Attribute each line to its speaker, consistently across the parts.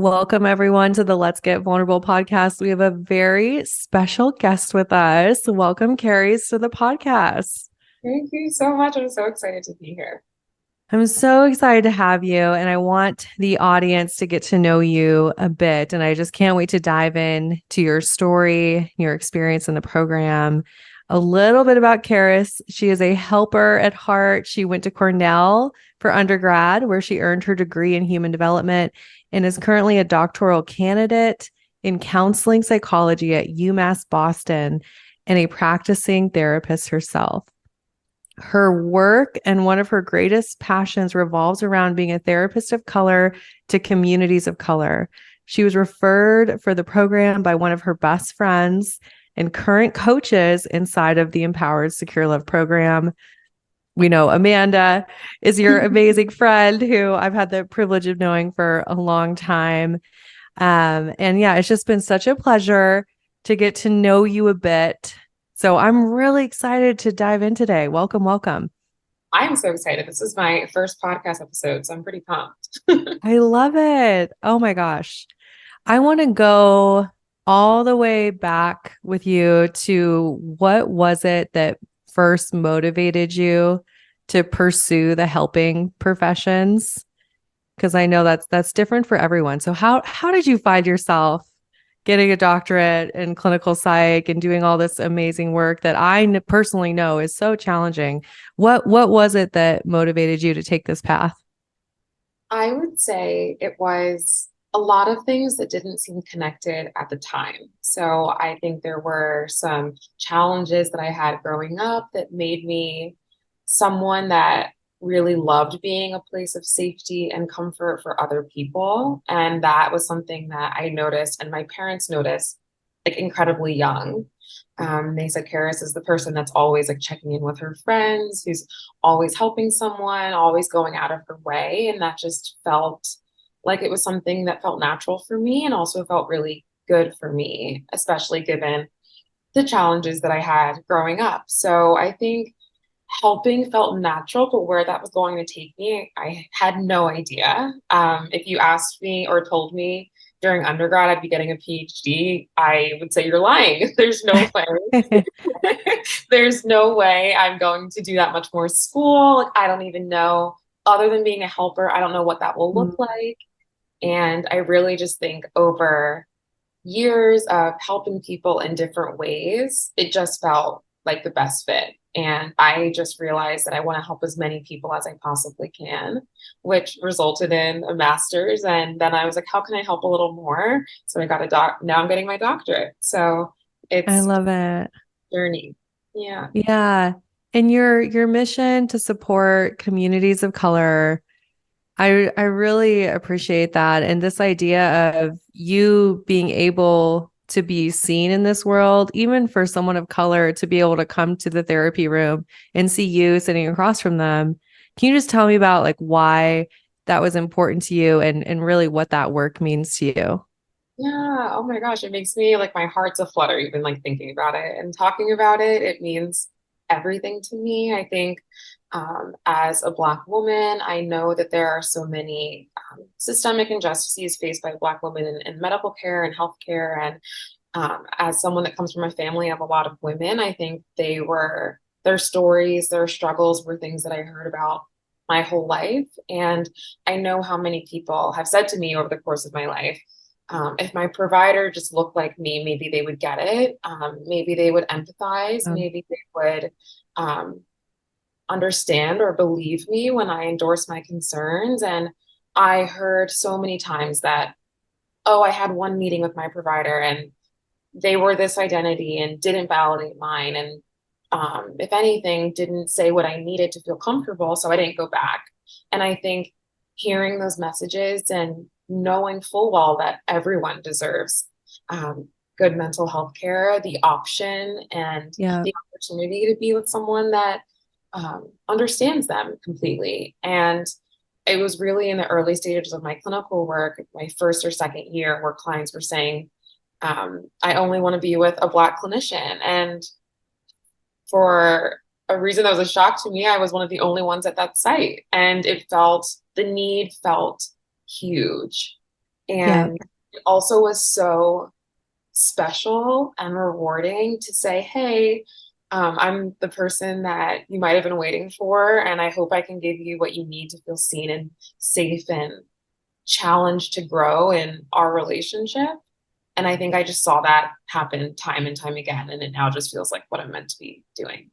Speaker 1: Welcome, everyone, to the Let's Get Vulnerable podcast. We have a very special guest with us. Welcome, Kairys, to the podcast.
Speaker 2: Thank you so much. I'm so excited to be here.
Speaker 1: I'm so excited to have you, and I want the audience to get to know you a bit. And I just can't wait to dive in to your story, your experience in the program. A little bit about Kairys. She is a helper at heart. She went to Cornell for undergrad, where she earned her degree in human development and is currently a doctoral candidate in counseling psychology at UMass Boston and a practicing therapist herself. Her work and one of her greatest passions revolves around being a therapist of color to communities of color. She was referred for the program by one of her best friends and current coaches inside of the Empowered.Secure.Loved Program. We know Amanda is your amazing friend who I've had the privilege of knowing for a long time. And yeah, it's just been such a pleasure to get to know you a bit. So I'm really excited to dive in today. Welcome, welcome.
Speaker 2: I'm so excited. This is my first podcast episode, so I'm pretty pumped.
Speaker 1: I love it. Oh my gosh. I want to go all the way back with you to what was it that first motivated you to pursue the helping professions? Because I know that's different for everyone. So how did you find yourself getting a doctorate in clinical psych and doing all this amazing work that I personally know is so challenging? What was it that motivated you to take this path?
Speaker 2: I would say it was a lot of things that didn't seem connected at the time. So I think there were some challenges that I had growing up that made me someone that really loved being a place of safety and comfort for other people. And that was something that I noticed and my parents noticed like incredibly young. They said Kairys is the person that's always like checking in with her friends, who's always helping someone, always going out of her way. And that just felt like it was something that felt natural for me and also felt really good for me, especially given the challenges that I had growing up. So I think helping felt natural, but where that was going to take me, I had no idea. If you asked me or told me during undergrad I'd be getting a PhD, I would say you're lying. There's no way. There's no way I'm going to do that much more school. Like, I don't even know, other than being a helper, I don't know what that will look like. And I really just think over years of helping people in different ways, it just felt like the best fit. And I just realized that I want to help as many people as I possibly can, which resulted in a master's. And then I was like, how can I help a little more? So I got now I'm getting my doctorate. So
Speaker 1: I
Speaker 2: it's
Speaker 1: love it.
Speaker 2: a journey. Yeah.
Speaker 1: Yeah. And your mission to support communities of color, I really appreciate that. And this idea of you being able to be seen in this world, even for someone of color to be able to come to the therapy room and see you sitting across from them. Can you just tell me about like why that was important to you and really what that work means to you?
Speaker 2: Yeah. Oh my gosh. It makes me like my heart's a flutter, even like thinking about it and talking about it. It means everything to me. I think as a Black woman, I know that there are so many systemic injustices faced by Black women in medical care and healthcare. And as someone that comes from a family of a lot of women, I think their stories, their struggles were things that I heard about my whole life. And I know how many people have said to me over the course of my life, if my provider just looked like me, maybe they would get it. Maybe they would empathize.
Speaker 1: Um,
Speaker 2: Maybe they would understand or believe me when I endorse my concerns. And I heard so many times that, oh, I had one meeting with my provider and they were this identity and didn't validate mine. And if anything, didn't say what I needed to feel comfortable. So I didn't go back. And I think hearing those messages and knowing full well that everyone deserves good mental health care, the option and
Speaker 1: yeah.
Speaker 2: the opportunity to be with someone that understands them completely. And it was really in the early stages of my clinical work, my first or second year, where clients were saying, I only want to be with a Black clinician. And for a reason that was a shock to me, I was one of the only ones at that site. And the need felt huge.
Speaker 1: Yeah.
Speaker 2: And it also was so special and rewarding to say, hey, I'm the person that you might have been waiting for, and I hope I can give you what you need to feel seen and safe and challenged to grow in our relationship. And I think I just saw that happen time and time again, and it now just feels like what I'm meant to be doing.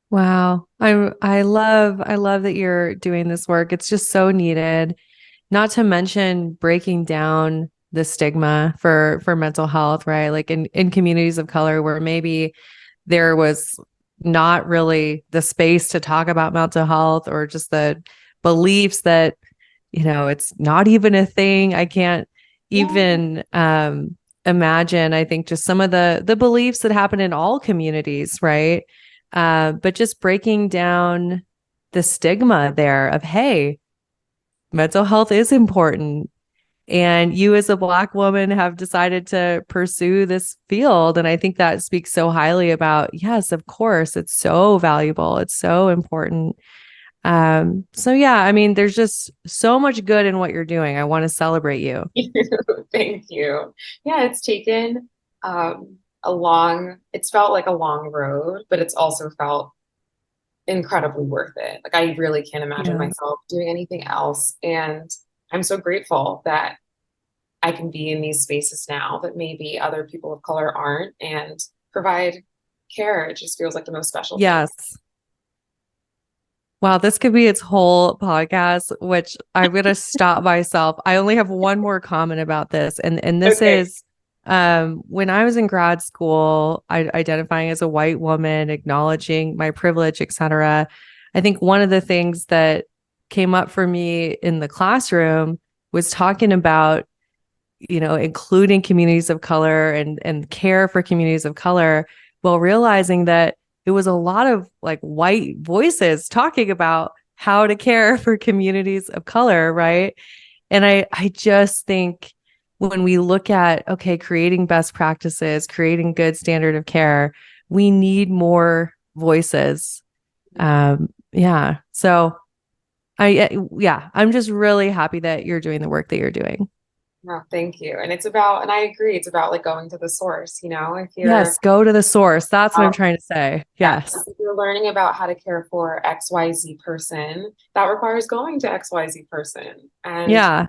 Speaker 1: Wow. I love that you're doing this work. It's just so needed. Not to mention breaking down the stigma for mental health, right? Like in communities of color where maybe there was not really the space to talk about mental health, or just the beliefs that, it's not even a thing. I can't
Speaker 2: Yeah.
Speaker 1: even imagine. I think just some of the beliefs that happen in all communities, right? But just breaking down the stigma there of, hey, mental health is important. And you, as a Black woman, have decided to pursue this field. And I think that speaks so highly about, yes, of course, it's so valuable. It's so important. So yeah, I mean, there's just so much good in what you're doing. I want to celebrate you.
Speaker 2: Thank you. Yeah, it's taken it's felt like a long road, but it's also felt incredibly worth it. Like I really can't imagine
Speaker 1: Yeah.
Speaker 2: myself doing anything else. And I'm so grateful that I can be in these spaces now that maybe other people of color aren't, and provide care. It just feels like the most special thing.
Speaker 1: Yes. Wow, this could be its whole podcast, which I'm gonna stop myself. I only have one more comment about this, and this
Speaker 2: Okay.
Speaker 1: is when I was in grad school, identifying as a white woman, acknowledging my privilege, etc. I think one of the things that came up for me in the classroom was talking about, including communities of color and care for communities of color, while realizing that it was a lot of like white voices talking about how to care for communities of color, right? And I just think when we look at, okay, creating best practices, creating good standard of care, we need more voices. Yeah. So yeah, I'm just really happy that you're doing the work that you're doing.
Speaker 2: No, thank you. And it's about, and I agree, it's about like going to the source, if you're
Speaker 1: Yes, go to the source. That's what I'm
Speaker 2: out,
Speaker 1: trying to say.
Speaker 2: yeah,
Speaker 1: Yes.
Speaker 2: if you're learning about how to care for XYZ person, that requires going to XYZ person. And
Speaker 1: Yeah.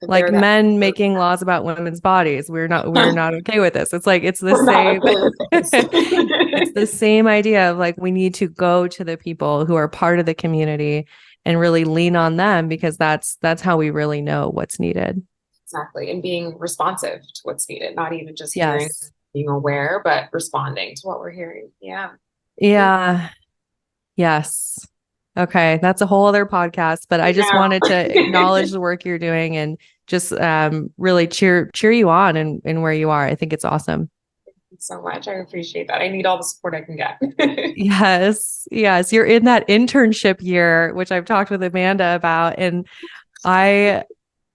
Speaker 1: Like
Speaker 2: they're that
Speaker 1: men making laws about women's bodies. We're not okay with this. It's like it's the
Speaker 2: we're not
Speaker 1: same
Speaker 2: okay with this.
Speaker 1: it's the same idea of like we need to go to the people who are part of the community and really lean on them, because that's how we really know what's needed.
Speaker 2: Exactly. And being responsive to what's needed, not even just hearing,
Speaker 1: Yes.
Speaker 2: being aware, but responding to what we're hearing. Yeah. Thank
Speaker 1: Yeah. Yes. Okay, that's a whole other podcast, but I
Speaker 2: you.
Speaker 1: just wanted to acknowledge the work you're doing and just really cheer you on and where you are. I think it's awesome.
Speaker 2: So much. I appreciate that. I need all the support I can get.
Speaker 1: Yes. Yes, you're in that internship year, which I've talked with Amanda about, and I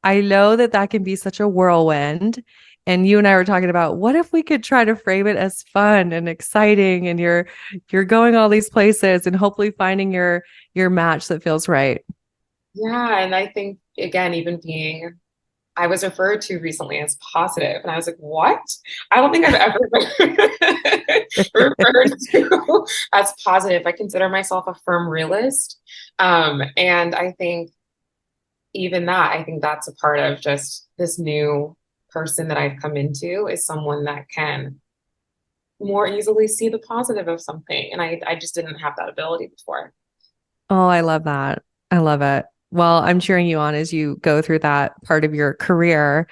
Speaker 1: I know that that can be such a whirlwind. And you and I were talking about, what if we could try to frame it as fun and exciting, and you're going all these places and hopefully finding your match that feels right.
Speaker 2: Yeah. And I think, again, I was referred to recently as positive, and I was like, what? I don't think I've ever been referred to as positive. I consider myself a firm realist. And I think even that, I think that's a part of just this new person that I've come into, is someone that can more easily see the positive of something. And I just didn't have that ability before.
Speaker 1: Oh, I love that. I love it. Well, I'm cheering you on as you go through that part of your career.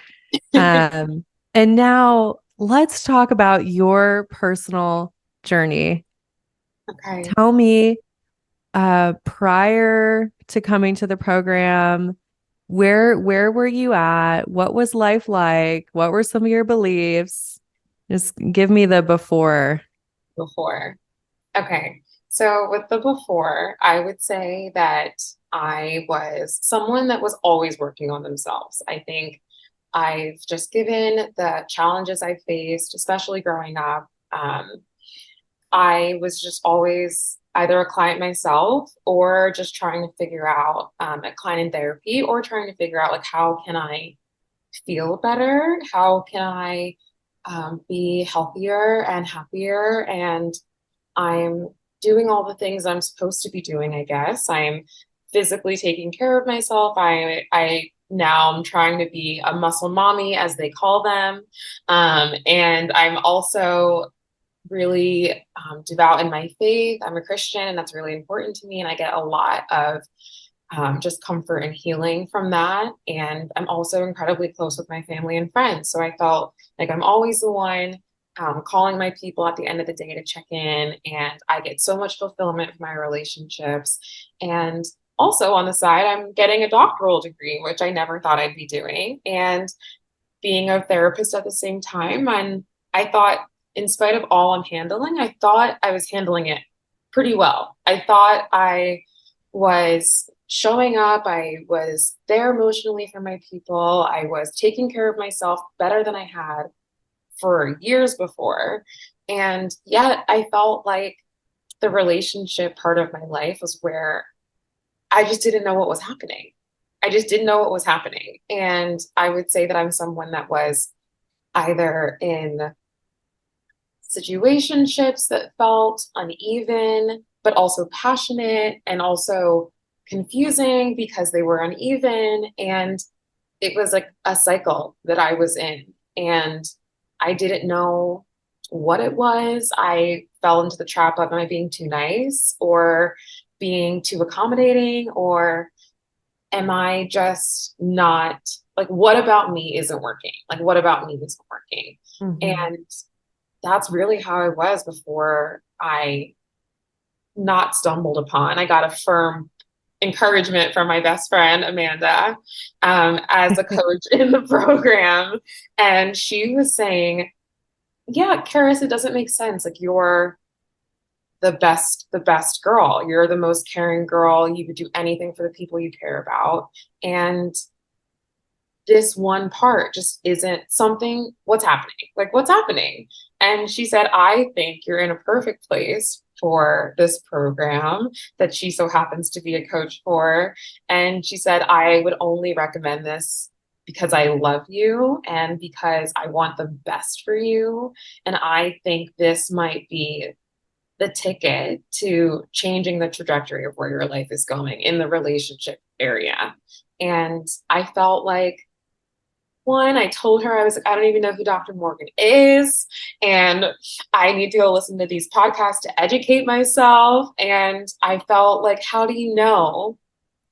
Speaker 1: Um, and now let's talk about your personal journey.
Speaker 2: Okay.
Speaker 1: Tell me, prior to coming to the program, where were you at? What was life like? What were some of your beliefs? Just give me the before.
Speaker 2: Before. Okay. So with the before, I would say that I was someone that was always working on themselves. I think I've just given the challenges I faced, especially growing up. I was just always either a client myself, or just trying to figure out a client in therapy, or trying to figure out like how can I feel better? How can I be healthier and happier? And I'm doing all the things I'm supposed to be doing, I guess. I'm physically taking care of myself. I now I'm trying to be a muscle mommy, as they call them. And I'm also really devout in my faith. I'm a Christian, and that's really important to me. And I get a lot of just comfort and healing from that. And I'm also incredibly close with my family and friends. So I felt like I'm always the one calling my people at the end of the day to check in. And I get so much fulfillment from my relationships. And also on the side, I'm getting a doctoral degree, which I never thought I'd be doing, and being a therapist at the same time. And I thought, in spite of all I'm handling, I thought I was handling it pretty well. I thought I was showing up. I was there emotionally for my people. I was taking care of myself better than I had for years before. And yet I felt like the relationship part of my life was where I just didn't know what was happening. I just didn't know what was happening. And I would say that I'm someone that was either in situationships that felt uneven, but also passionate, and also confusing because they were uneven. And it was like a cycle that I was in. And I didn't know what it was. I fell into the trap of, am I being too nice or being too accommodating, or am I just not, like, what about me isn't working? Like, what about me isn't working? And that's really how I was before I not stumbled upon. I got a firm encouragement from my best friend, Amanda, as a coach in the program. And she was saying, yeah, Kairys, it doesn't make sense. Like, you're the best girl. You're the most caring girl. You would do anything for the people you care about. And this one part just isn't something. What's happening? Like, what's happening? And she said, I think you're in a perfect place for this program that she so happens to be a coach for. And she said, I would only recommend this because I love you and because I want the best for you. And I think this might be the ticket to changing the trajectory of where your life is going in the relationship area. And I felt like, one, I told her, I was like, I don't even know who Dr. Morgan is. And I need to go listen to these podcasts to educate myself. And I felt like, how do you know?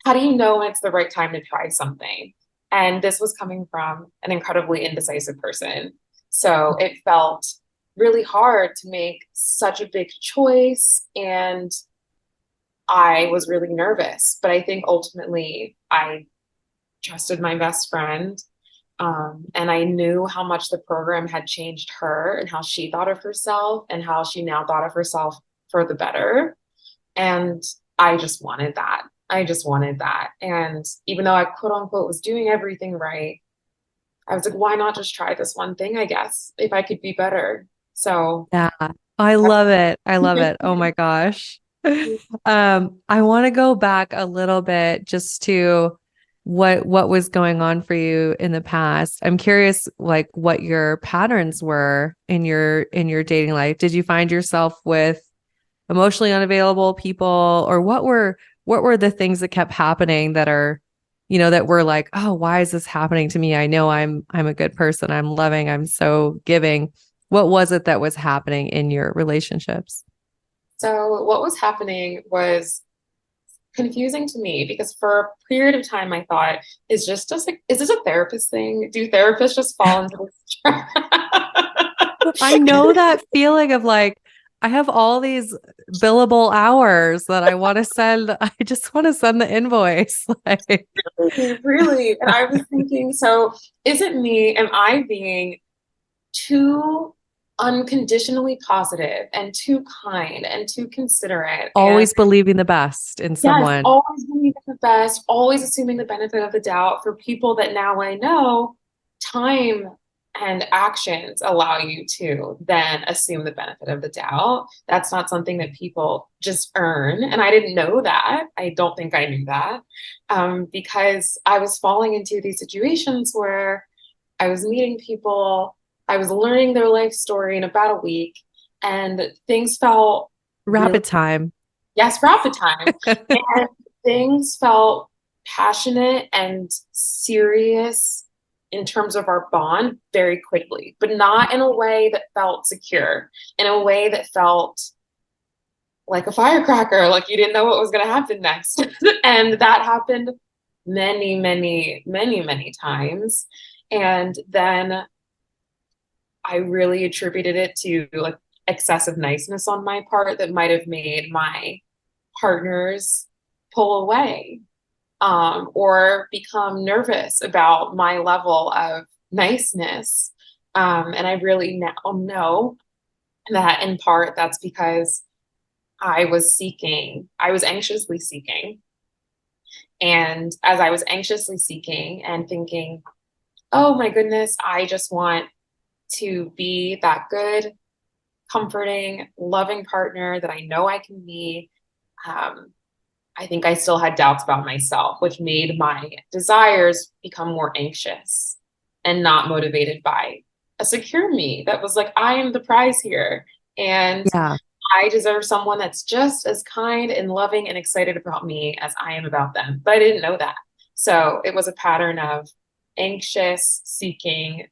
Speaker 2: How do you know when it's the right time to try something? And this was coming from an incredibly indecisive person. So it felt really hard to make such a big choice. And I was really nervous. But I think ultimately I trusted my best friend. And I knew how much the program had changed her and how she thought of herself and how she now thought of herself for the better. And I just wanted that. I just wanted that. And even though I quote unquote was doing everything right, I was like, why not just try this one thing, I guess, if I could be better. So
Speaker 1: Yeah, I love it. I love it. Oh my gosh. I want to go back a little bit just to what was going on for you in the past. I'm curious, like, what your patterns were in your dating life. Did you find yourself with emotionally unavailable people, or what were the things that kept happening that are, that were like, oh, why is this happening to me? I know I'm a good person. I'm loving. I'm so giving. What was it that was happening in your relationships?
Speaker 2: So what was happening was confusing to me because for a period of time I thought, is this a therapist thing? Do therapists just fall into this trap?
Speaker 1: I know that feeling of like, I have all these billable hours that I want to send. I just want to send the invoice. Like,
Speaker 2: Really. And I was thinking, so is it me? Am I being too unconditionally positive and too kind and too considerate? And
Speaker 1: always believing the best in
Speaker 2: yes,
Speaker 1: someone.
Speaker 2: always believing the best, always assuming the benefit of the doubt for people that now I know time and actions allow you to then assume the benefit of the doubt. That's not something that people just earn. And I didn't know that. I don't think I knew that because I was falling into these situations where I was meeting people, I was learning their life story in about a week, and things felt really,
Speaker 1: Rapid time.
Speaker 2: yes, rapid time. And things felt passionate and serious in terms of our bond very quickly, but not in a way that felt secure, in a way that felt like a firecracker, like you didn't know what was going to happen next. And that happened many times. And then I really attributed it to like excessive niceness on my part that might have made my partners pull away, or become nervous about my level of niceness. And I really now know that in part that's because I was anxiously seeking. And as I was anxiously seeking and thinking, oh my goodness, I just want to be that good, comforting, loving partner that I know I can be. I think I still had doubts about myself, which made my desires become more anxious and not motivated by a secure me that was like, I am the prize here. And
Speaker 1: Yeah.
Speaker 2: I deserve someone that's just as kind and loving and excited about me as I am about them. But I didn't know that. So it was a pattern of anxious, seeking,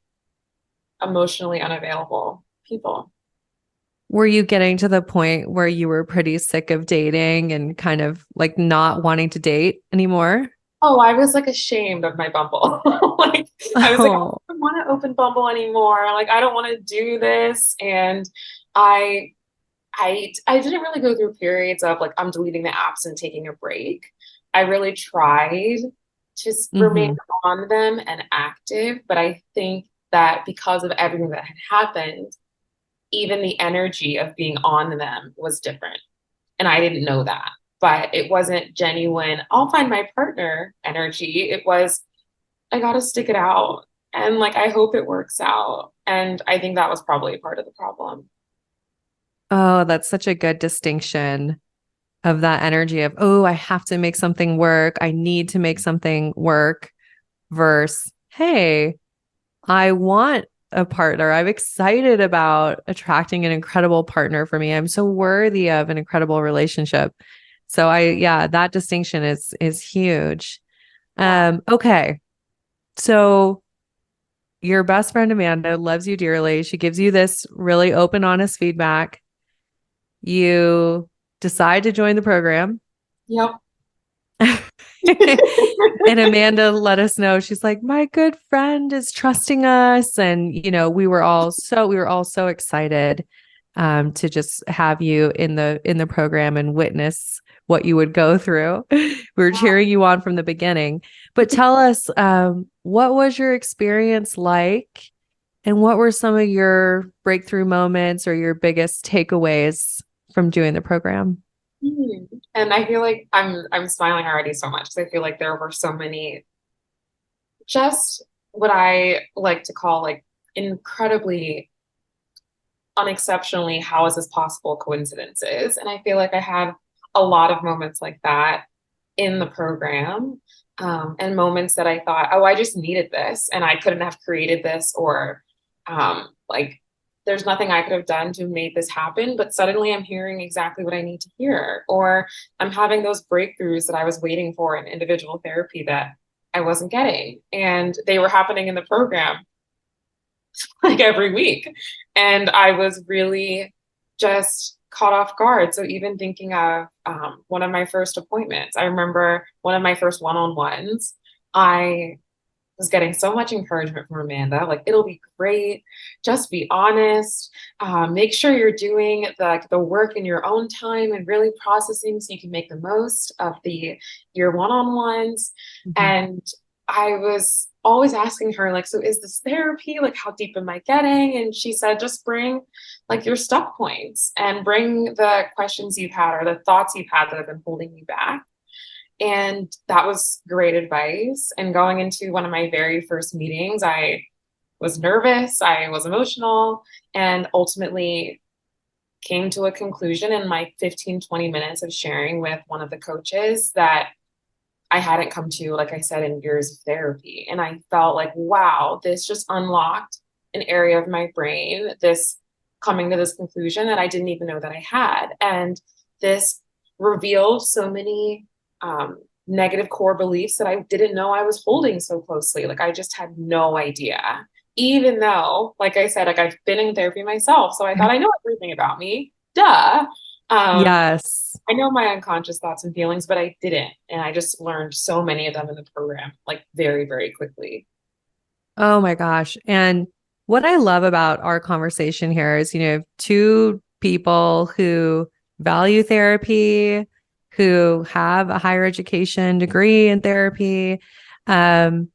Speaker 2: emotionally unavailable people.
Speaker 1: Were you getting to the point where you were pretty sick of dating and kind of like not wanting to date anymore?
Speaker 2: Oh, I was like ashamed of my Bumble. Like I was like, I
Speaker 1: Oh,
Speaker 2: don't want to open Bumble anymore. Like I don't want to do this. And I I didn't really go through periods of like I'm deleting the apps and taking a break. I really tried to remain
Speaker 1: hmm.
Speaker 2: on them and active, but I think that because of everything that had happened, even the energy of being on them was different. And I didn't know that. But it wasn't genuine, I'll find my partner energy. It was, I got to stick it out. And like, I hope it works out. And I think that was probably a part of the problem.
Speaker 1: Oh, that's such a good distinction of that energy of, oh, I have to make something work. I need to make something work versus, hey, I want a partner. I'm excited about attracting an incredible partner for me. I'm so worthy of an incredible relationship. So yeah, that distinction is huge.
Speaker 2: Yeah.
Speaker 1: Okay. So your best friend Amanda loves you dearly. She gives you this really open, honest feedback. You decide to join the program.
Speaker 2: Yep.
Speaker 1: And Amanda let us know. She's like, my good friend is trusting us. And, we were all so excited to just have you in the program and witness what you would go through. We were cheering you on from the beginning. But tell us, what was your experience like? And what were some of your breakthrough moments or your biggest takeaways from doing the program?
Speaker 2: And I feel like I'm smiling already so much because I feel like there were so many just what I like to call like incredibly unexceptionally how is this possible coincidences. And I feel like I had a lot of moments like that in the program, and moments that I thought, oh, I just needed this and I couldn't have created this, or like there's nothing I could have done to make this happen, but suddenly I'm hearing exactly what I need to hear, or I'm having those breakthroughs that I was waiting for in individual therapy that I wasn't getting, and they were happening in the program like every week. And I was really just caught off guard. So even thinking of one of my first appointments, I remember one of my first one-on-ones, I was getting so much encouragement from Amanda, like, it'll be great. Just be honest. Make sure you're doing the work in your own time and really processing so you can make the most of your one-on-ones.
Speaker 1: Mhm.
Speaker 2: And I was always asking her, like, so is this therapy? Like, how deep am I getting? And she said, just bring like your stuck points and bring the questions you've had or the thoughts you've had that have been holding you back. And that was great advice. And going into one of my very first meetings, I was nervous, I was emotional, and ultimately came to a conclusion in my 15, 20 minutes of sharing with one of the coaches that I hadn't come to, like I said, in years of therapy. And I felt like, wow, this just unlocked an area of my brain, this coming to this conclusion that I didn't even know that I had. And this revealed so many negative core beliefs that I didn't know I was holding so closely. Like I just had no idea. Even though, like I said, like I've been in therapy myself. So I thought I know everything about me. Duh.
Speaker 1: Yes.
Speaker 2: I know my unconscious thoughts and feelings, but I didn't. And I just learned so many of them in the program, like very, very quickly.
Speaker 1: Oh my gosh. And what I love about our conversation here is, two people who value therapy, who have a higher education degree in therapy. Um,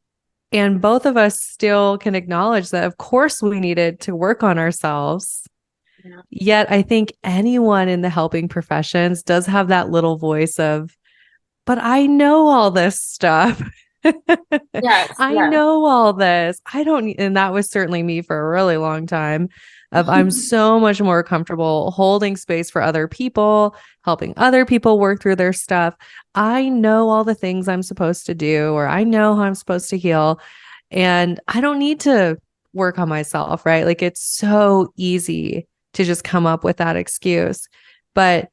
Speaker 1: and both of us still can acknowledge that, of course, we needed to work on ourselves.
Speaker 2: Yeah.
Speaker 1: Yet I think anyone in the helping professions does have that little voice of, but I know all this stuff.
Speaker 2: Yes,
Speaker 1: I
Speaker 2: yes.
Speaker 1: know all this. I don't, and that was certainly me for a really long time. Of I'm so much more comfortable holding space for other people, helping other people work through their stuff. I know all the things I'm supposed to do, or I know how I'm supposed to heal, and I don't need to work on myself, right? Like it's so easy to just come up with that excuse. But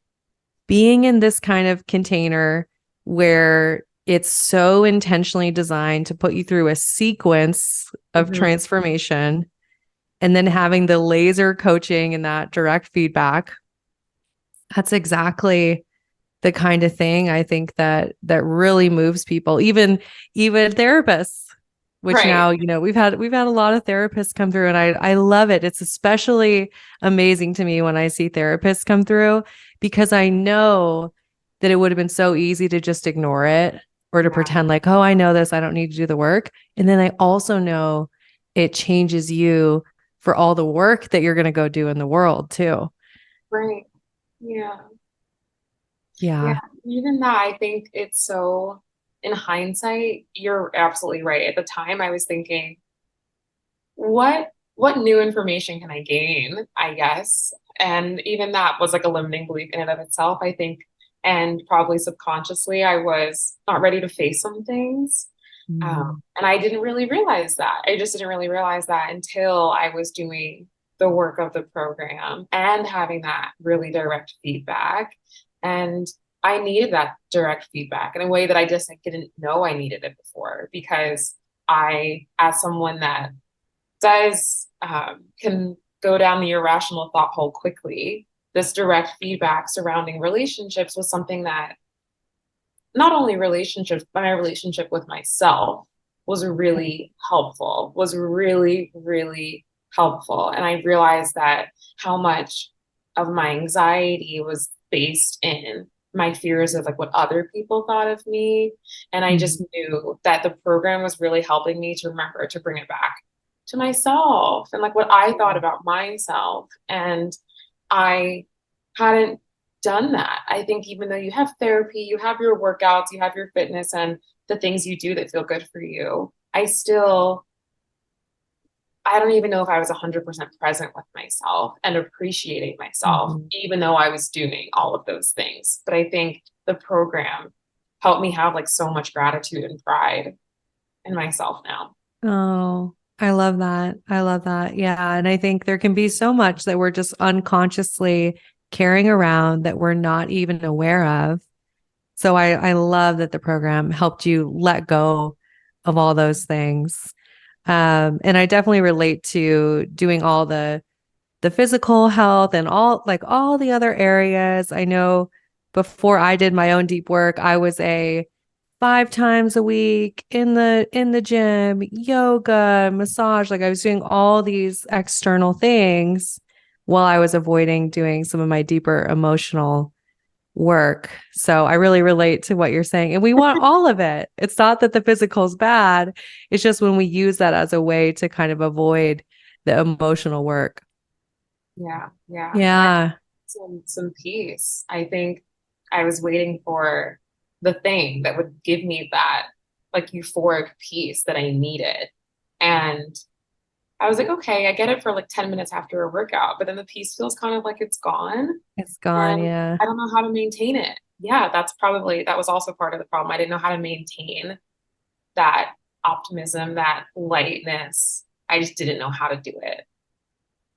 Speaker 1: being in this kind of container where it's so intentionally designed to put you through a sequence of
Speaker 2: Mhm.
Speaker 1: transformation and then having the laser coaching and that direct feedback, that's exactly the kind of thing I think that really moves people, even therapists, which
Speaker 2: Right.
Speaker 1: now, we've had a lot of therapists come through, and I love it. It's especially amazing to me when I see therapists come through, because I know that it would have been so easy to just ignore it or to
Speaker 2: Yeah.
Speaker 1: pretend like, oh, I know this, I don't need to do the work. And then I also know it changes you for all the work that you're going to go do in the world too.
Speaker 2: Right. Yeah. Yeah.
Speaker 1: Yeah.
Speaker 2: Even that, I think it's so, in hindsight, you're absolutely right. At the time, I was thinking, what new information can I gain, I guess. And even that was like a limiting belief in and of itself, I think. And probably subconsciously, I was not ready to face some things.
Speaker 1: Mm.
Speaker 2: And I didn't really realize that. I just didn't really realize that until I was doing the work of the program and having that really direct feedback. And I needed that direct feedback in a way that I just like, didn't know I needed it before, because I, as someone that does can go down the irrational thought hole quickly, this direct feedback surrounding relationships was something that, not only relationships, but my relationship with myself was really helpful, was really, really helpful. And I realized that how much of my anxiety was based in my fears of like what other people thought of me. And I just
Speaker 1: Mm.
Speaker 2: knew that the program was really helping me to remember to bring it back to myself and like what I thought about myself. And I hadn't done that. I think even though you have therapy, you have your workouts, you have your fitness and the things you do that feel good for you, I don't even know if I was 100% present with myself and appreciating myself,
Speaker 1: Mhm.
Speaker 2: even though I was doing all of those things. But I think the program helped me have like so much gratitude and pride in myself now.
Speaker 1: Oh, I love that. I love that. Yeah. And I think there can be so much that we're just unconsciously carrying around that we're not even aware of. So I love that the program helped you let go of all those things. And I definitely relate to doing all the physical health and all the other areas. I know before I did my own deep work, I was a 5 times a week in the gym, yoga, massage. Like I was doing all these external things while I was avoiding doing some of my deeper emotional work. So I really relate to what you're saying. And we want all of it. It's not that the physical is bad. It's just when we use that as a way to kind of avoid the emotional work.
Speaker 2: Yeah, yeah. And I
Speaker 1: Yeah.
Speaker 2: some peace. I think I was waiting for the thing that would give me that like euphoric peace that I needed. And I was like, okay, I get it for like 10 minutes after a workout, but then the peace feels kind of like it's gone.
Speaker 1: It's gone.
Speaker 2: And
Speaker 1: Yeah.
Speaker 2: I don't know how to maintain it. yeah, that was also part of the problem. I didn't know how to maintain that optimism, that lightness. I just didn't know how to do it.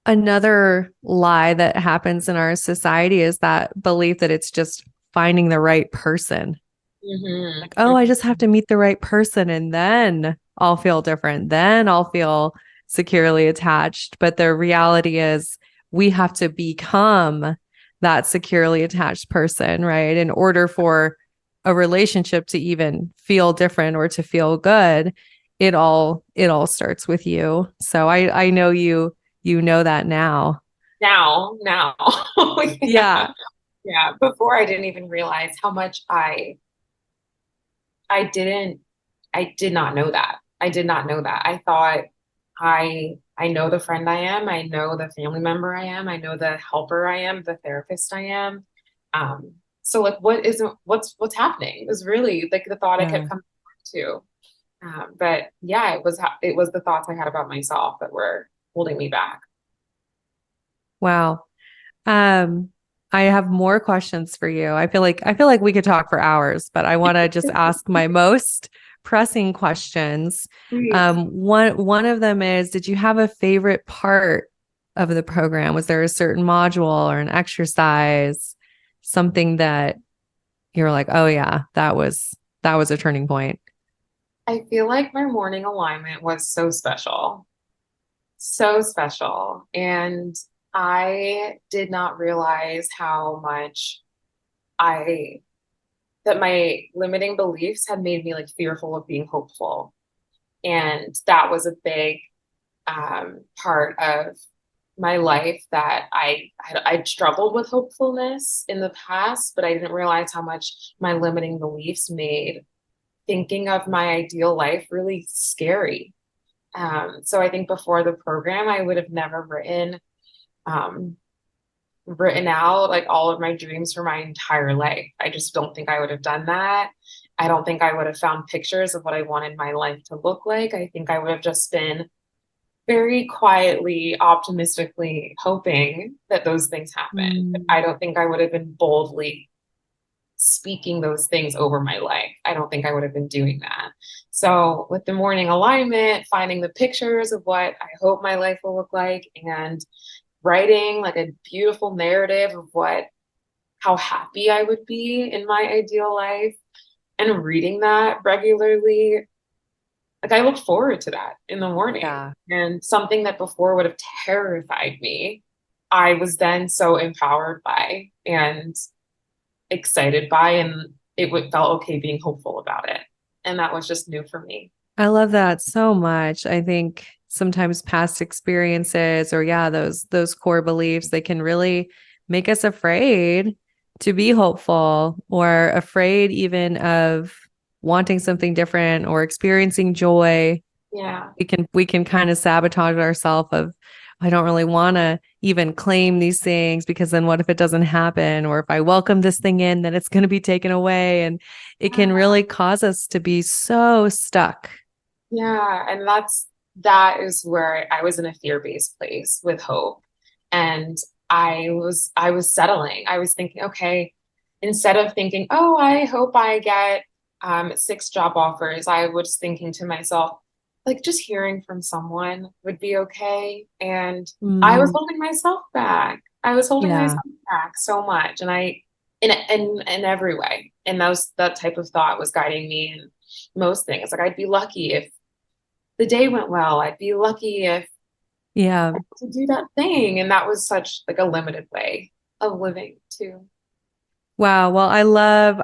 Speaker 1: Another lie that happens in our society is that belief that it's just finding the right person. Like, oh, I just have to meet the right person and then I'll feel different. Then I'll feel securely attached. But the reality is we have to become that securely attached person, right? In order for a relationship to even feel different or to feel good, it all starts with you. So I know you know that now.
Speaker 2: Now. Yeah.
Speaker 1: Yeah.
Speaker 2: Yeah. Before I didn't even realize how much I didn't I did not know that. I did not know that. I thought I know the friend I am, I know the family member I am, I know the helper I am, the therapist I am. So like what's happening is really like the thought I
Speaker 1: Yeah.
Speaker 2: kept coming back to. But yeah, it was the thoughts I had about myself that were holding me back.
Speaker 1: Wow. Um, I have more questions for you. I feel like we could talk for hours, but I want to just ask my most pressing questions.
Speaker 2: Please.
Speaker 1: One of them is, did you have a favorite part of the program? Was there a certain module or an exercise, something that you're like, oh yeah, that was a turning point?
Speaker 2: I feel like my morning alignment was so special. So special. And I did not realize how much I that my limiting beliefs had made me like fearful of being hopeful. And that was a big part of my life that I'd struggled with hopefulness in the past, but I didn't realize how much my limiting beliefs made thinking of my ideal life really scary. So I think before the program, I would have never um, written out like all of my dreams for my entire life. I just don't think I would have done that. I don't think I would have found pictures of what I wanted my life to look like. I think I would have just been very quietly, optimistically hoping that those things happen.
Speaker 1: Mm.
Speaker 2: I don't think I would have been boldly speaking those things over my life. I don't think I would have been doing that. So, with the morning alignment, finding the pictures of what I hope my life will look like and writing like a beautiful narrative of how happy I would be in my ideal life and reading that regularly. Like I look forward to that in the morning.
Speaker 1: Yeah.
Speaker 2: And something that before would have terrified me, I was then so empowered by and excited by, and felt okay being hopeful about it. And that was just new for me.
Speaker 1: I love that so much. I think sometimes past experiences or yeah, those core beliefs, they can really make us afraid to be hopeful or afraid even of wanting something different or experiencing joy.
Speaker 2: Yeah.
Speaker 1: We can kind of sabotage ourselves of I don't really want to even claim these things because then what if it doesn't happen? Or if I welcome this thing in, then it's going to be taken away. And it can really cause us to be so stuck.
Speaker 2: Yeah. And that is where I was in a fear-based place with hope. And I was settling. I was thinking, okay, instead of thinking, oh, I hope I get 6 job offers, I was thinking to myself, like just hearing from someone would be okay. And I was
Speaker 1: Mm,
Speaker 2: holding myself back. I was holding
Speaker 1: yeah.
Speaker 2: myself back so much. And in every way. And that type of thought was guiding me in most things. Like I'd be lucky if the day went well. I'd be lucky if
Speaker 1: Yeah.
Speaker 2: I could do that thing. And that was such like a limited way of living too.
Speaker 1: Wow. Well, I love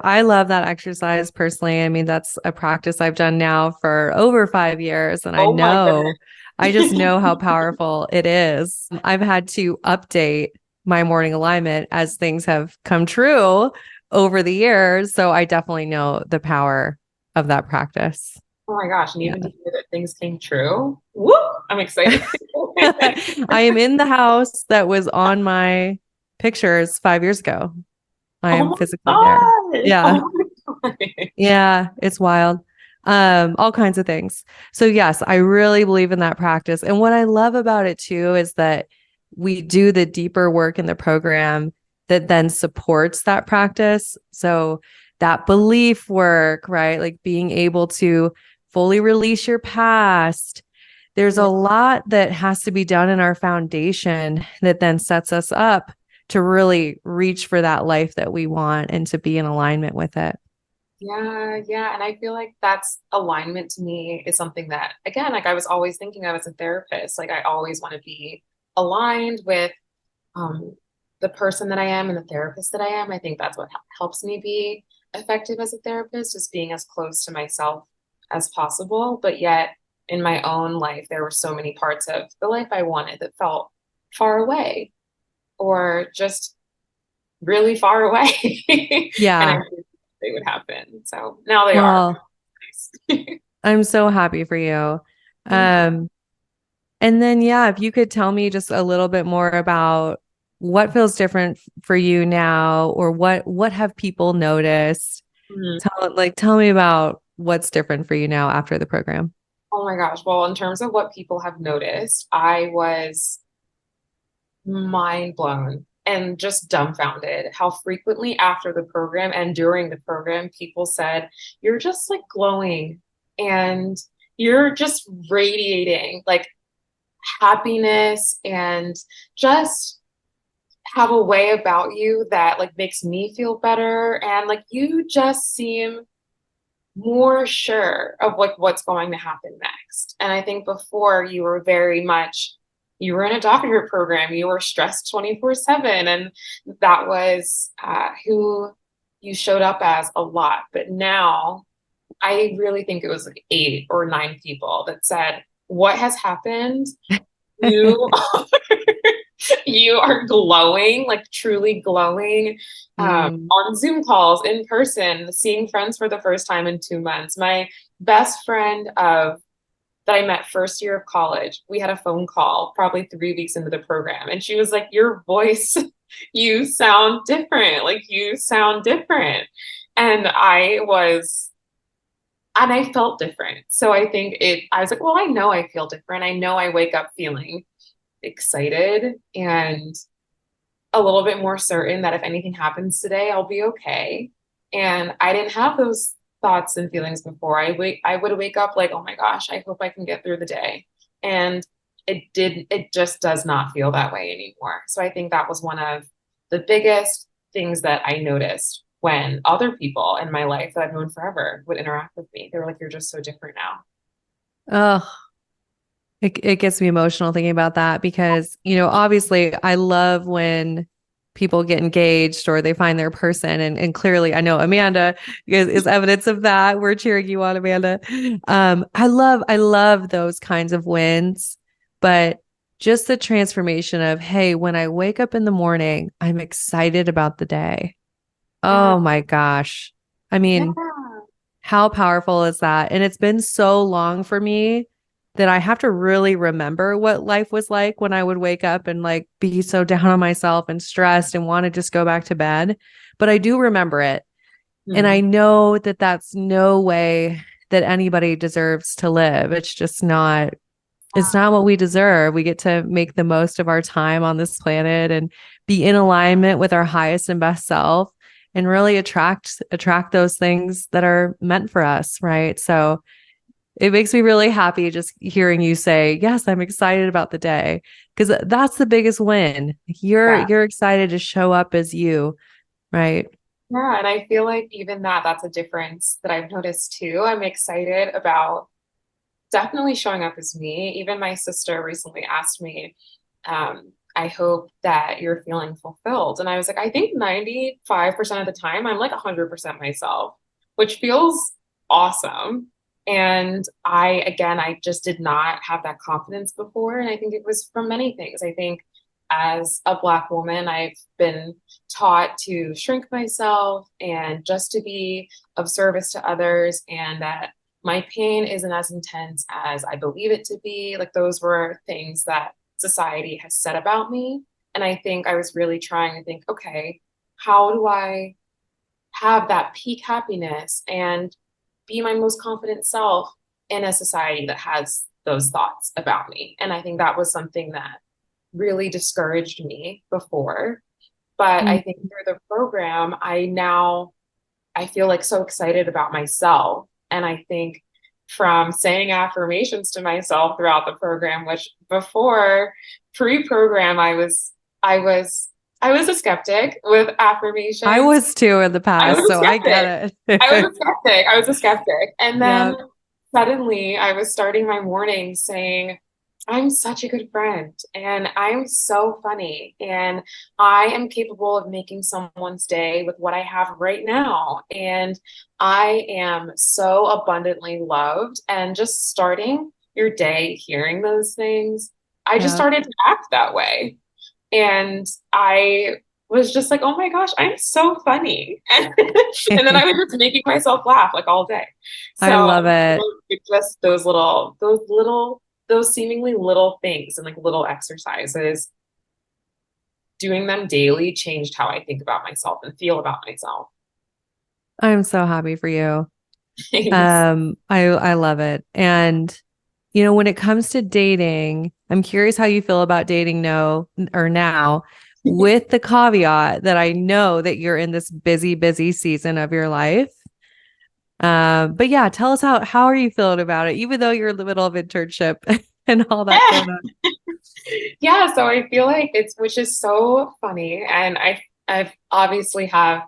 Speaker 1: that exercise personally. I mean, that's a practice I've done now for over 5 years. And
Speaker 2: Oh my
Speaker 1: I just
Speaker 2: goodness.
Speaker 1: know how powerful it is. I've had to update my morning alignment as things have come true over the years. So I definitely know the power of that practice.
Speaker 2: Oh my gosh. And
Speaker 1: Yeah.
Speaker 2: even to hear that things came true. Woo! I'm excited.
Speaker 1: I am in the house that was on my pictures 5 years ago. I am
Speaker 2: Oh
Speaker 1: physically there.
Speaker 2: my gosh.
Speaker 1: Yeah.
Speaker 2: Oh my gosh.
Speaker 1: Yeah, it's wild. All kinds of things. So yes, I really believe in that practice. And what I love about it too is that we do the deeper work in the program that then supports that practice. So that belief work, right? Like being able to fully release your past. There's a lot that has to be done in our foundation that then sets us up to really reach for that life that we want and to be in alignment with it.
Speaker 2: Yeah, yeah. And I feel like that's alignment to me is something that, again, like I was always thinking of as a therapist. Like I always want to be aligned with um, the person that I am and the therapist that I am. I think that's what helps me be effective as a therapist, is being as close to myself as possible. But yet, in my own life, there were so many parts of the life I wanted that felt far away or just really far away. And I
Speaker 1: Yeah.
Speaker 2: knew they would happen. So now they are.
Speaker 1: Well, I'm so happy for you.
Speaker 2: Thank you.
Speaker 1: Um, and then, yeah, if you could tell me just a little bit more about what feels different for you now, or what have people noticed?
Speaker 2: Mhm.
Speaker 1: Tell me about what's different for you now after the program.
Speaker 2: Oh my gosh. Well, in terms of what people have noticed, I was mind blown and just dumbfounded how frequently after the program and during the program, people said, "You're just like glowing and you're just radiating like happiness and just have a way about you that like makes me feel better. And like you just seem more sure of like what's going to happen next." And I think before you were very much, you were in a doctorate program, you were stressed 24/7, and that was who you showed up as a lot. But now I really think it was like 8 or 9 people that said, "What has happened? You you are glowing, like truly glowing,
Speaker 1: Mm,
Speaker 2: on Zoom calls, in person, seeing friends for the first time in 2 months." My best friend of that I met first year of college, we had a phone call probably 3 weeks into the program, and she was like, "Your voice, you sound different. Like you sound different." And I felt different. So I was like, well, I know I feel different. I know I wake up feeling excited and a little bit more certain that if anything happens today, I'll be okay. And I didn't have those thoughts and feelings before. I would wake up like, oh my gosh, I hope I can get through the day. And it just does not feel that way anymore. So I think that was one of the biggest things that I noticed when other people in my life that I've known forever would interact with me. They were like, "You're just so different now."
Speaker 1: oh, it gets me emotional thinking about that because, obviously I love when people get engaged or they find their person. And clearly I know Amanda is evidence of that. We're cheering you on, Amanda. I love those kinds of wins, but just the transformation of, hey, when I wake up in the morning, I'm excited about the day.
Speaker 2: Yeah.
Speaker 1: Oh my gosh. I
Speaker 2: Yeah.
Speaker 1: mean, how powerful is that? And it's been so long for me that I have to really remember what life was like when I would wake up and like be so down on myself and stressed and want to just go back to bed. But I do remember it. And I
Speaker 2: Hmm.
Speaker 1: know that that's no way that anybody deserves to live. It's not what we deserve. We get to make the most of our time on this planet and be in alignment with our highest and best self and really attract those things that are meant for us, right? So it makes me really happy just hearing you say, "Yes, I'm excited about the day." Because that's the biggest win. You're
Speaker 2: Yeah.
Speaker 1: you're excited to show up as you, right?
Speaker 2: Yeah, and I feel like even that's a difference that I've noticed too. I'm excited about definitely showing up as me. Even my sister recently asked me, "I hope that you're feeling fulfilled." And I was like, I think 95% of the time I'm like 100% myself, which feels awesome. And I just did not have that confidence before. And I think it was from many things. I think as a Black woman, I've been taught to shrink myself and just to be of service to others, and that my pain isn't as intense as I believe it to be. Like those were things that society has said about me. And I think I was really trying to think, okay, how do I have that peak happiness and be my most confident self in a society that has those thoughts about me? And I think that was something that really discouraged me before. But
Speaker 1: Mm.
Speaker 2: I think through the program, I feel like so excited about myself. And I think from saying affirmations to myself throughout the program, which before pre-program, I was, I was a skeptic with
Speaker 1: I
Speaker 2: affirmations.
Speaker 1: was too in the
Speaker 2: I was
Speaker 1: past,
Speaker 2: a
Speaker 1: so I
Speaker 2: skeptic.
Speaker 1: get
Speaker 2: I
Speaker 1: it.
Speaker 2: was a skeptic. I was a skeptic. And then
Speaker 1: Yeah.
Speaker 2: suddenly I was starting my morning saying, I'm such a good friend and I'm so funny and I am capable of making someone's day with what I have right now. And I am so abundantly loved. And just starting your day hearing those things, I just
Speaker 1: Yeah.
Speaker 2: started to act that way. And I was just like, oh my gosh, I'm so funny. And then I was just making myself laugh like all day.
Speaker 1: I
Speaker 2: So
Speaker 1: love it.
Speaker 2: it's just those seemingly little things and like little exercises, doing them daily changed how I think about myself and feel about myself.
Speaker 1: I'm so happy for you.
Speaker 2: Thanks.
Speaker 1: I love it. And when it comes to dating, I'm curious how you feel about dating no or now, with the caveat that I know that you're in this busy, busy season of your life. But yeah, tell us how are you feeling about it, even though you're in the middle of internship and all that going on.
Speaker 2: Yeah, so I feel like which is so funny, and I've obviously have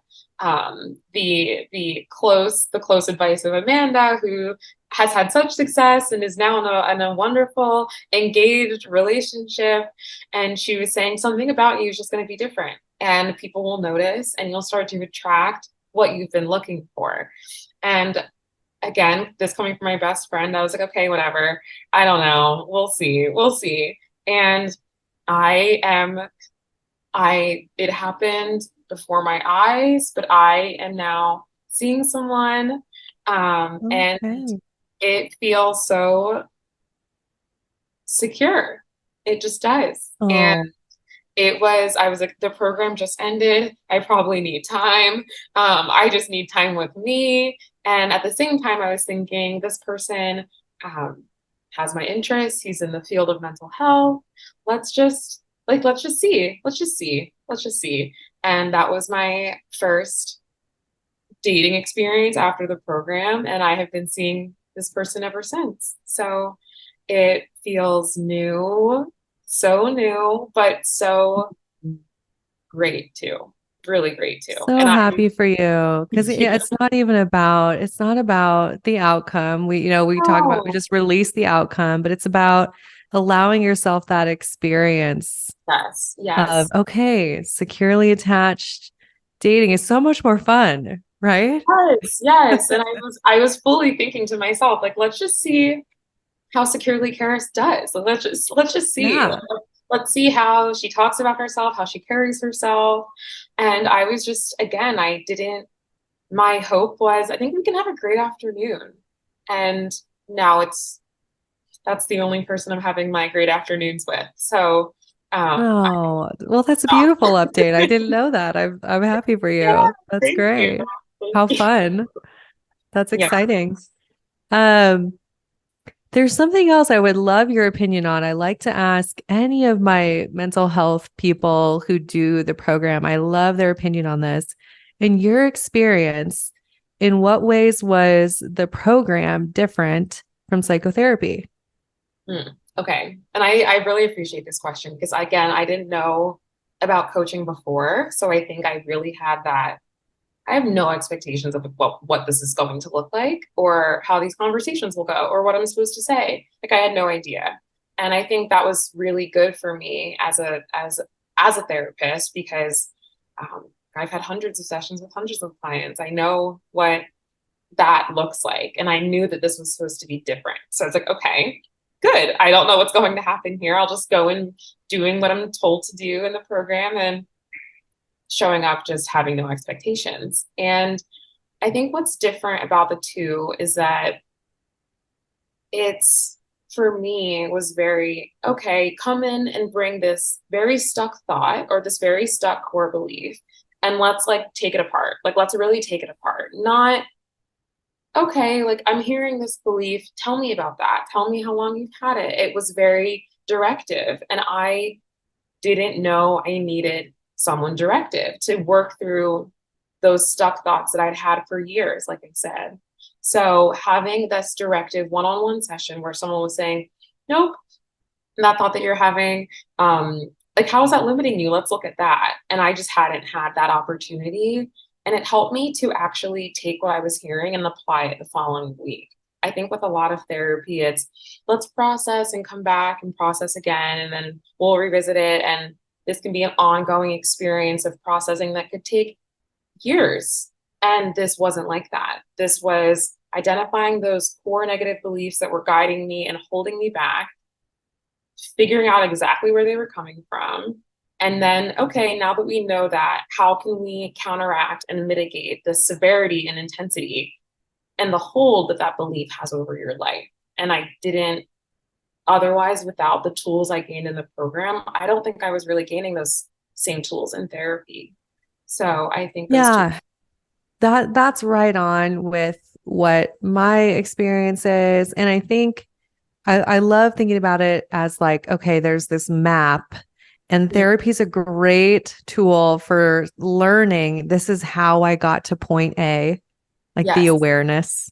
Speaker 2: the close advice of Amanda, who has had such success and is now in a wonderful engaged relationship, and she was saying something about you is just going to be different, and people will notice, and you'll start to attract what you've been looking for, and again, this coming from my best friend, I was like, okay, whatever. I don't know. We'll see. We'll see. And I am, it happened before my eyes, but I am now seeing someone. And
Speaker 1: Okay.
Speaker 2: it feels so secure. It just does. And
Speaker 1: Oh,
Speaker 2: I was like, the program just ended. I probably need time. I just need time with me. And at the same time, I was thinking, this person um, has my interest. He's in the field of mental health. Let's just see. Let's just see. Let's just see. And that was my first dating experience after the program. And I have been seeing this person ever since. So it feels so new, but so great too. Really great too.
Speaker 1: so
Speaker 2: And I,
Speaker 1: happy for you because
Speaker 2: yeah,
Speaker 1: it's not about the outcome. We talk about, we
Speaker 2: oh,
Speaker 1: just release the outcome, but it's about allowing yourself that experience
Speaker 2: yes,
Speaker 1: of,
Speaker 2: yes,
Speaker 1: okay, securely attached dating is so much more fun, right?
Speaker 2: yes, yes. And I was fully thinking to myself, like, let's just see how securely Kairys does. Like, let's just see.
Speaker 1: Yeah.
Speaker 2: Let's see how she talks about herself, how she carries herself. And I was just, again, I didn't, my hope was, I think we can have a great afternoon. And now that's the only person I'm having my great afternoons with. So, I
Speaker 1: Oh, well, that's a
Speaker 2: stopped.
Speaker 1: beautiful update. I didn't know that. I'm happy for
Speaker 2: Yeah,
Speaker 1: you. That's
Speaker 2: thank you.
Speaker 1: great.
Speaker 2: Thank
Speaker 1: How
Speaker 2: you.
Speaker 1: fun. That's
Speaker 2: Yeah.
Speaker 1: exciting. Um, there's something else I would love your opinion on. I like to ask any of my mental health people who do the program. I love their opinion on this. In your experience, in what ways was the program different from psychotherapy?
Speaker 2: Okay. And I really appreciate this question because again, I didn't know about coaching before. So I think I really had that. I have no expectations of what this is going to look like or how these conversations will go or what I'm supposed to say. Like I had no idea. And I think that was really good for me as a therapist because I've had hundreds of sessions with hundreds of clients. I know what that looks like. And I knew that this was supposed to be different. So it's like, okay, good. I don't know what's going to happen here. I'll just go in doing what I'm told to do in the program and showing up just having no expectations. And I think what's different about the two is that it's for me was very okay, come in and bring this very stuck thought or this very stuck core belief and let's like take it apart. Like let's really take it apart. Not okay, like I'm hearing this belief. Tell me about that. Tell me how long you've had it. It was very directive. And I didn't know I needed someone directive to work through those stuck thoughts that I'd had for years, like I said. So having this directive one-on-one session where someone was saying, nope, that thought that you're having, like, how is that limiting you? Let's look at that. And I just hadn't had that opportunity. And it helped me to actually take what I was hearing and apply it the following week. I think with a lot of therapy, it's let's process and come back and process again, and then we'll revisit it. And this can be an ongoing experience of processing that could take years. And this wasn't like that. This was identifying those core negative beliefs that were guiding me and holding me back, figuring out exactly where they were coming from. And then, okay, now that we know that, how can we counteract and mitigate the severity and intensity and the hold that that belief has over your life? And I didn't, otherwise, without the tools I gained in the program, I don't think I was really gaining those same tools in therapy. So I think those two.
Speaker 1: Yeah, that's right on with what my experience is. And I think I love thinking about it as like, okay, there's this map, and therapy is a great tool for learning. This is how I got to point A, like the
Speaker 2: Yes,
Speaker 1: awareness.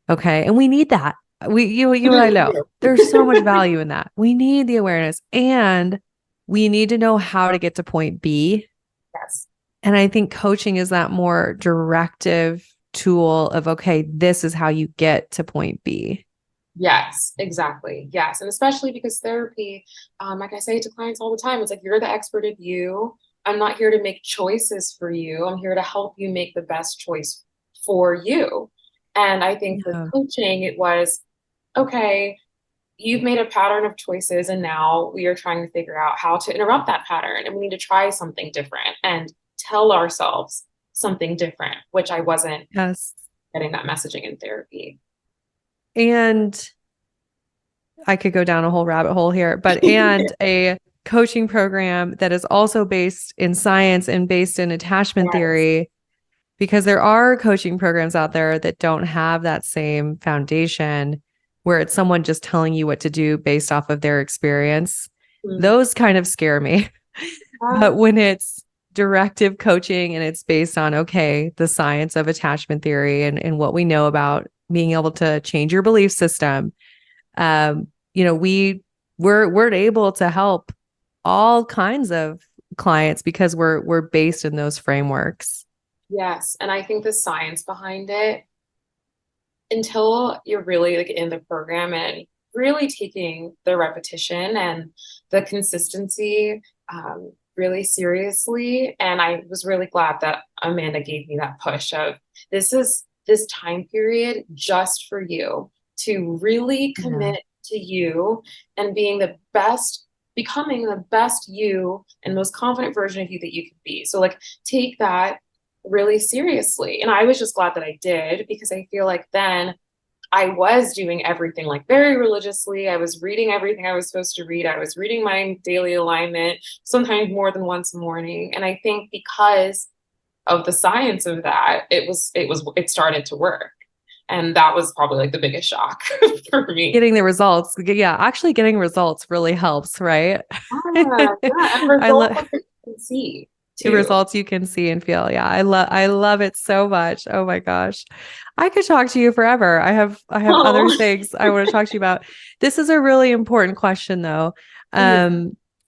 Speaker 1: Okay. And we need that. You
Speaker 2: we
Speaker 1: and I
Speaker 2: do, we
Speaker 1: know
Speaker 2: do.
Speaker 1: there's so much value in that. We need the awareness, and we need to know how to get to point B.
Speaker 2: Yes.
Speaker 1: And I think coaching is that more directive tool of, okay, this is how you get to point B.
Speaker 2: Yes, exactly. Yes. And especially because therapy, like I say to clients all the time, it's like, you're the expert of you. I'm not here to make choices for you. I'm here to help you make the best choice for you. And I think with
Speaker 1: Yeah.
Speaker 2: coaching, it was, okay, you've made a pattern of choices, and now we are trying to figure out how to interrupt that pattern. And we need to try something different and tell ourselves something different, which I wasn't
Speaker 1: Yes.
Speaker 2: getting that messaging in therapy.
Speaker 1: And I could go down a whole rabbit hole here, and a coaching program that is also based in science and based in attachment
Speaker 2: Yes.
Speaker 1: theory, because there are coaching programs out there that don't have that same foundation, where it's someone just telling you what to do based off of their experience.
Speaker 2: Mm.
Speaker 1: Those kind of scare me. But when it's directive coaching and it's based on, okay, the science of attachment theory and what we know about being able to change your belief system, we're able to help all kinds of clients because we're based in those frameworks.
Speaker 2: Yes. And I think the science behind it, until you're really like in the program and really taking the repetition and the consistency really seriously. And I was really glad that Amanda gave me that push of, this is this time period just for you to really
Speaker 1: Yeah.
Speaker 2: commit to you and being the best, becoming the best you and most confident version of you that you could be. So like, take that really seriously. And I was just glad that I did, because I feel like then I was doing everything like very religiously. I was reading everything I was supposed to read. I was reading my daily alignment, sometimes more than once a morning. And I think because of the science of that, it started to work. And that was probably like the biggest shock for me.
Speaker 1: Getting the results. Yeah, actually getting results really helps, right?
Speaker 2: Yeah, and
Speaker 1: I
Speaker 2: results
Speaker 1: love
Speaker 2: like you can see
Speaker 1: the
Speaker 2: too.
Speaker 1: results you can see and feel. Yeah, I love it so much. Oh my gosh. I could talk to you forever. I have other
Speaker 2: Oh,
Speaker 1: things I want to talk to you about. This is a really important question though.
Speaker 2: yeah.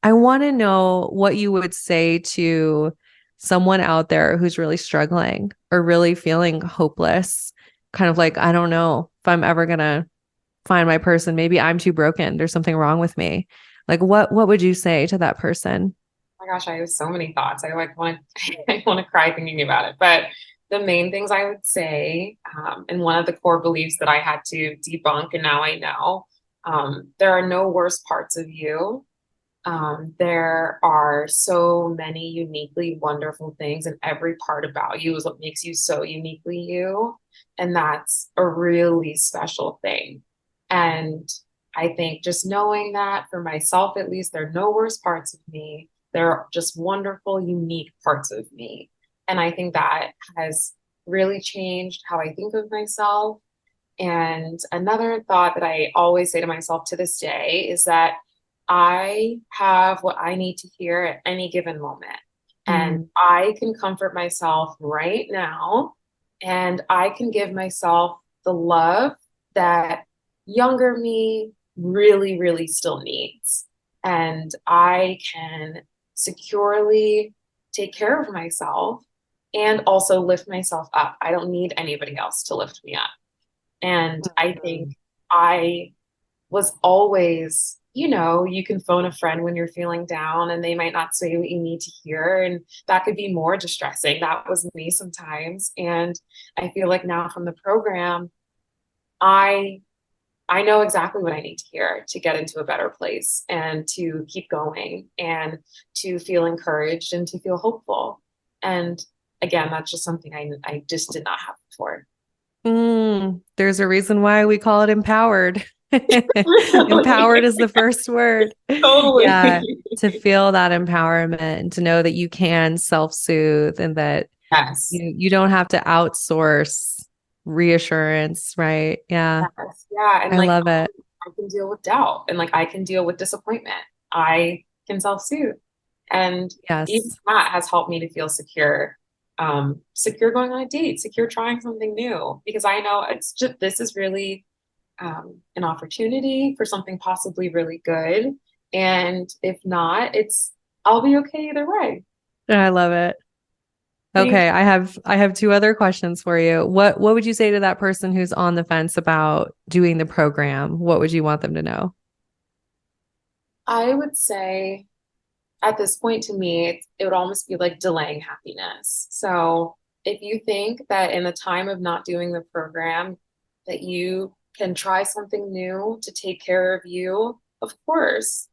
Speaker 1: I want to know what you would say to someone out there who's really struggling or really feeling hopeless, kind of like, I don't know if I'm ever gonna find my person. Maybe I'm too broken. There's something wrong with me. Like what would you say to that person?
Speaker 2: My gosh, I have so many thoughts. I like want to I want to cry thinking about it. But the main things I would say, and one of the core beliefs that I had to debunk, and now I know, there are no worse parts of you. There are so many uniquely wonderful things, and every part about you is what makes you so uniquely you. And that's a really special thing. And I think just knowing that for myself, at least, there are no worse parts of me. There are just wonderful, unique parts of me. And I think that has really changed how I think of myself. And another thought that I always say to myself to this day is that I have what I need to hear at any given moment. And I can comfort myself right now, and I can give myself the love that younger me really, really still needs. And I can securely take care of myself and also lift myself up. I don't need anybody else to lift me up. And I think I was always, you can phone a friend when you're feeling down and they might not say what you need to hear. And that could be more distressing. That was me sometimes. And I feel like now from the program, I I know exactly what I need to hear to get into a better place and to keep going and to feel encouraged and to feel hopeful. And again, that's just something I just did not have before.
Speaker 1: There's a reason why we call it empowered. Empowered is the first word.
Speaker 2: Totally.
Speaker 1: Yeah, to feel that empowerment and to know that you can self-soothe and that
Speaker 2: Yes.
Speaker 1: you don't have to outsource reassurance, right? Yeah,
Speaker 2: Yes. Yeah. And
Speaker 1: I
Speaker 2: like
Speaker 1: love it.
Speaker 2: I can deal with doubt and like I can deal with disappointment. I can self-soothe. And even
Speaker 1: Yes.
Speaker 2: that has helped me to feel secure. Secure going on a date, secure trying something new, because I know it's just this is really an opportunity for something possibly really good. And if not, I'll be okay either way.
Speaker 1: I love it.
Speaker 2: Thank
Speaker 1: Okay, I have two other questions for you. What would you say to that person who's on the fence about doing the program? What would you want them to know?
Speaker 2: I would say at this point to me, it would almost be like delaying happiness. So if you think that in the time of not doing the program, that you can try something new to take care of you, of course,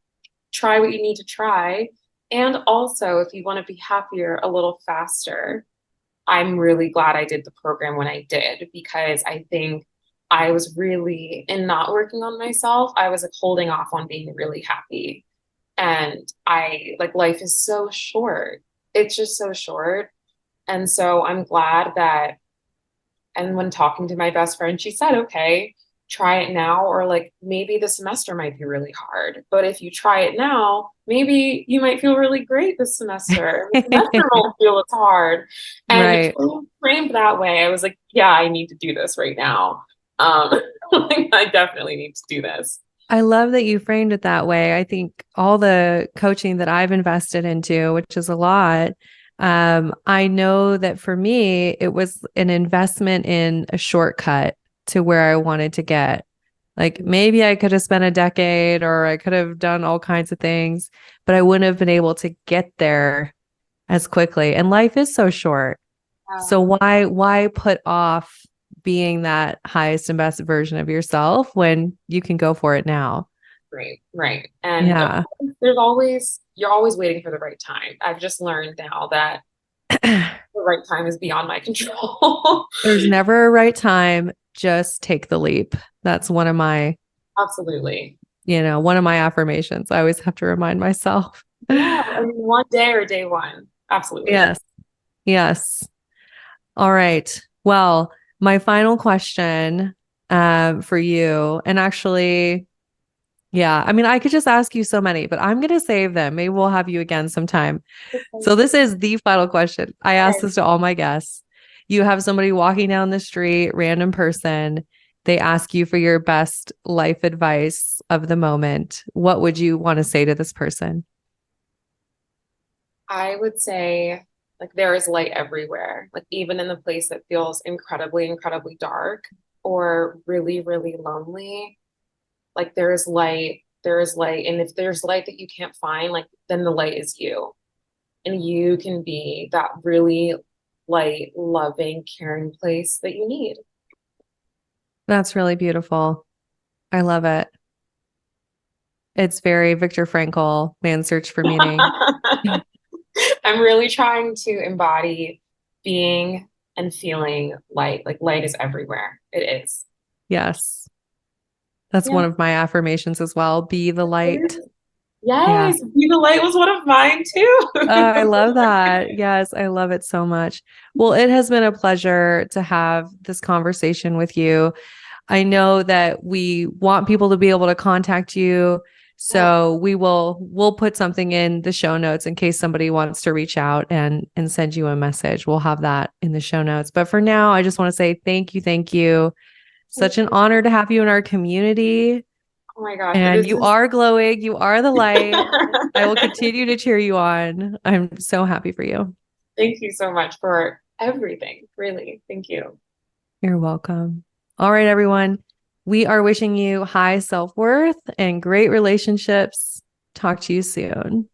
Speaker 2: try what you need to try. And also, if you want to be happier a little faster, I'm really glad I did the program when I did, because I think I was really, in not working on myself, I was like holding off on being really happy. And I like life is so short. It's just so short. And so I'm glad that, and when talking to my best friend, she said, okay, try it now, or like maybe the semester might be really hard. But if you try it now, maybe you might feel really great this semester. The semester won't feel as hard. And
Speaker 1: Right.
Speaker 2: framed that way, I was like, yeah, I need to do this right now. Like, I definitely need to do this.
Speaker 1: I love that you framed it that way. I think all the coaching that I've invested into, which is a lot, I know that for me, it was an investment in a shortcut to where I wanted to get. Like maybe I could have spent a decade or I could have done all kinds of things, but I wouldn't have been able to get there as quickly. And life is so short. So why put off being that highest and best version of yourself when you can go for it now?
Speaker 2: Right, right. And of
Speaker 1: Yeah.
Speaker 2: course, you're always waiting for the right time. I've just learned now that the right time is beyond my control.
Speaker 1: There's never a right time. Just take the leap. That's
Speaker 2: Absolutely.
Speaker 1: one of my affirmations. I always have to remind myself.
Speaker 2: Yeah, I mean, one day or day one. Absolutely.
Speaker 1: Yes. Yes. All right. Well, my final question for you, and actually, yeah, I mean, I could just ask you so many, but I'm going to save them. Maybe we'll have you again sometime. So this is the final question. I ask
Speaker 2: Okay.
Speaker 1: this to all my guests. You have somebody walking down the street, random person. They ask you for your best life advice of the moment. What would you want to say to this person?
Speaker 2: I would say like there is light everywhere. Like even in the place that feels incredibly, incredibly dark or really, really lonely, like there is light, there is light. And if there's light that you can't find, like then the light is you. And you can be that really light, loving, caring place that you need.
Speaker 1: That's really beautiful. I love it. It's very Viktor Frankl, Man's Search for Meaning.
Speaker 2: I'm really trying to embody being and feeling light. Like light is everywhere. It is.
Speaker 1: Yes. That's
Speaker 2: Yeah.
Speaker 1: one of my affirmations as well. Be the light. Yeah.
Speaker 2: Yes, Be the Light was one of mine too.
Speaker 1: I love that. Yes, I love it so much. Well, it has been a pleasure to have this conversation with you. I know that we want people to be able to contact you. So we'll put something in the show notes in case somebody wants to reach out and send you a message. We'll have that in the show notes. But for now, I just want to say thank you. Thank you. Such an honor to have you in our community.
Speaker 2: Oh my gosh.
Speaker 1: And you are glowing. You are the light. I will continue to cheer you on. I'm so happy for you.
Speaker 2: Thank you so much for everything. Really. Thank you.
Speaker 1: You're welcome. All right, everyone. We are wishing you high self-worth and great relationships. Talk to you soon.